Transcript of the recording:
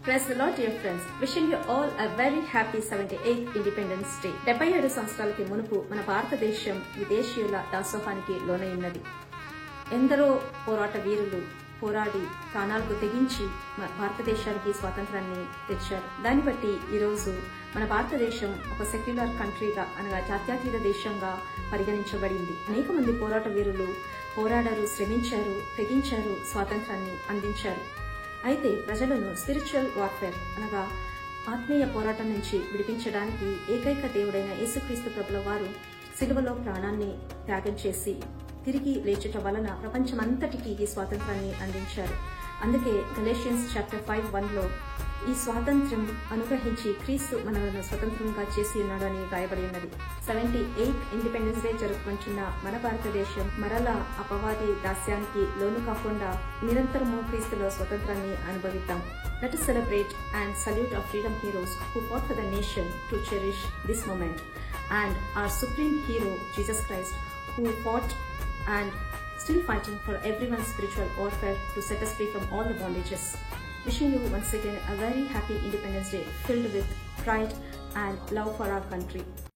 Praise the Lord, dear friends. Wishing you all a very happy 78th Independence Day. 77 సంవత్సరాలకి మునుపు మన భారతదేశం విదేశీయుల దాసోహానికి లోనైనది. ఎందరో పోరాట వీరులు పోరాడి ప్రాణాలకు తెగించి భారతదేశానికి స్వాతంత్రాన్ని తెచ్చారు. దాన్ని బట్టి ఈరోజు మన భారతదేశం ఒక సెక్యులర్ కంట్రీగా అనగా జాత్యతీత దేశంగా పరిగణించబడింది. అనేక మంది పోరాట వీరులు పోరాడారు, శ్రమించారు, తెగించారు, స్వాతంత్రాన్ని అందించారు. అయితే ప్రజలను స్పిరిచువల్ వార్ఫేర్ అనగా ఆత్మీయ పోరాటం నుంచి విడిపించడానికి ఏకైక దేవుడైన యేసుక్రీస్తు ప్రభుల వారు సిలువలో ప్రాణాన్ని త్యాగం చేసి తిరిగి లేచుట వలన ప్రపంచమంతటికీ ఈ స్వాతంత్రాన్ని అందించారు. అందుకే గలేషియన్స్ చాప్టర్ 5:1లో ఈ స్వాతంత్ర్యం అనుగ్రహించి క్రీస్తు మనలను స్వతంత్రంగా చేసి ఉన్నాడు అని రాయబడి ఉన్నది. 78th ఇండిపెండెన్స్ డే జరుపుకుంటున్న మన భారతదేశం మరలా అపవాది దాస్యానికి లోను కాకుండా నిరంతరము క్రీస్తులో స్వతంత్రాన్ని అనుభవిద్దాం. Let us celebrate and salute our freedom heroes who fought for the nation to cherish this moment, and our supreme hero Jesus Christ who fought and still fighting for everyone's spiritual warfare to set us free from all the bondages. Wishing you once again a very happy Independence Day filled with pride and love for our country.